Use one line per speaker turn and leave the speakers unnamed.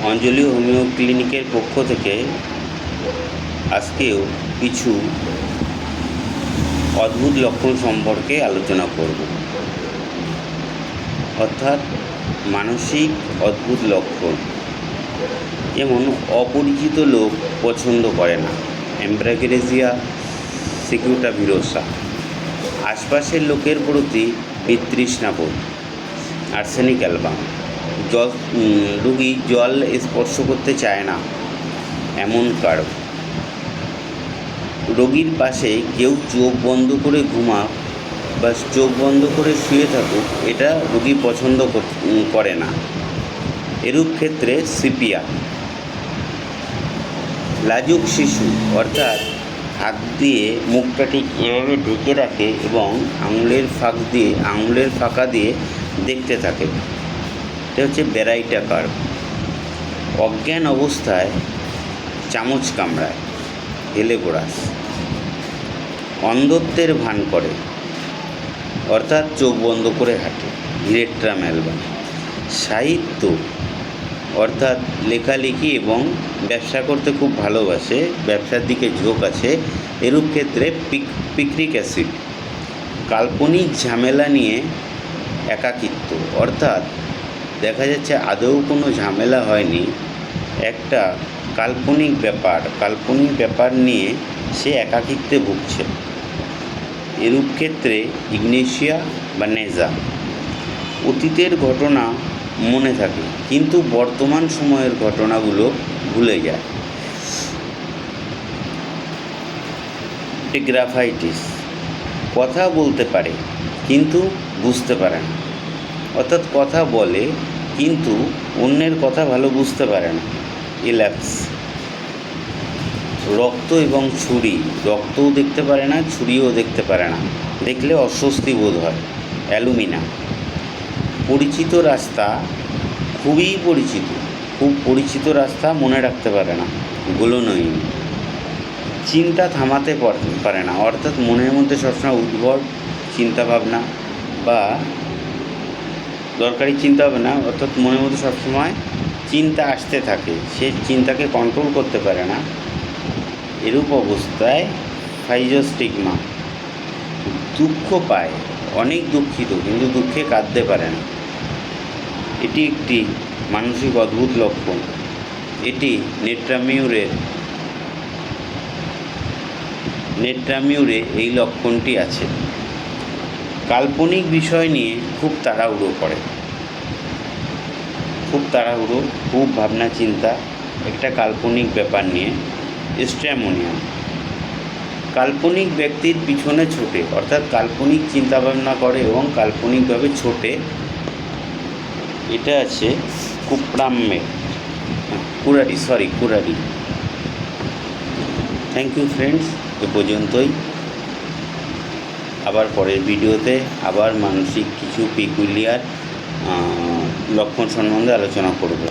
অঞ্জলি homeo ক্লিনিকের পক্ষ থেকে আজকেও কিছু অদ্ভুত লক্ষণ সম্পর্কে আলোচনা করব। অর্থাৎ মানসিক অদ্ভুত লক্ষণ, যেমন অপরিচিত লোক পছন্দ করে না, অ্যাম্ব্রাগেরেজিয়া সিকিউটাভিরোসা, আশপাশের লোকের প্রতি বিতৃষ্ণাবোধ, আর্সেনিক অ্যালবাম, রোগী জল স্পর্শ করতে চায় না এমন কারণ, রোগীর পাশে কেউ চোখ বন্ধ করে ঘুমাক বা চোখ বন্ধ করে শুয়ে থাকুক, এটা রোগী পছন্দ করে না। এরূপ ক্ষেত্রে সিপিয়া, লাজুক শিশু, অর্থাৎ হাত দিয়ে মুখটা ঠিক এভাবে ঢেকে রাখে এবং আঙুলের ফাঁকা দিয়ে দেখতে থাকে, এটা হচ্ছে বেরাইটা কার্ভ। অজ্ঞান অবস্থায় চামচ কামড়ায়, হেলেগোরাস। অন্ধত্বের ভান করে, অর্থাৎ চোখ বন্ধ করে হাঁটে, ভিরেট্রাম অ্যালবাম। সাহিত্য, অর্থাৎ লেখালেখি এবং ব্যবসা করতে খুব ভালোবাসে, ব্যবসার দিকে ঝোঁক আছে, এরূপ ক্ষেত্রে পিক্রিক অ্যাসিড। কাল্পনিক ঝামেলা নিয়ে একাকিত্ব, অর্থাৎ দেখা যাচ্ছে আদৌ কোনো ঝামেলা হয়নি, একটা কাল্পনিক ব্যাপার নিয়ে সে একাকিত্বে ভুগছে, এরূপ ক্ষেত্রে ইগনেশিয়া বা নেজা। অতীতের ঘটনা মনে থাকে কিন্তু বর্তমান সময়ের ঘটনাগুলো ভুলে যায়। এপিগ্রাফাইটিস, কথা বলতে পারে কিন্তু বুঝতে পারে না, অর্থাৎ কথা বলে কিন্তু অন্যের কথা ভালো বুঝতে পারে না। ইল্যাপস, রক্ত এবং ছুরি, রক্তও দেখতে পারে না, ছুরিও দেখতে পারে না, দেখলে অস্বস্তি বোধ হয়। অ্যালুমিনা, পরিচিত রাস্তা, খুব পরিচিত রাস্তা মনে রাখতে পারে না। গোলোনয়িন, চিন্তা থামাতে পারে না, অর্থাৎ মনের মধ্যে সবসময় উদ্ভট চিন্তাভাবনা বা দরকারি চিন্তাভাবনা, অর্থাৎ মনের মধ্যে সবসময় চিন্তা আসতে থাকে, সে চিন্তাকে কন্ট্রোল করতে পারে না। এরূপ অবস্থায় ফাইজোস্টিগমা, দুঃখ পায়, অনেক দুঃখিত কিন্তু দুঃখে কাঁদতে পারে না, এটি একটি মানসিক অদ্ভুত লক্ষণ। এটি নেট্রামিউরে এই লক্ষণটি আছে। কাল্পনিক বিষয় নিয়ে খুব তাড়াহুড়ো, খুব ভাবনা চিন্তা একটা কাল্পনিক ব্যাপার নিয়ে। স্ট্র্যামোনিয়া, কাল্পনিক ব্যক্তির পিছনে ছোটে, অর্থাৎ কাল্পনিক চিন্তাভাবনা করে এবং কাল্পনিকভাবে ছোটে, এটা আছে কুরারি। থ্যাংক ইউ ফ্রেন্ডস, এ পর্যন্তই। আবার পরের ভিডিওতে আবার মানসিক কিছু পেকুলিয়ার লক্ষণ সম্বন্ধে আলোচনা করব।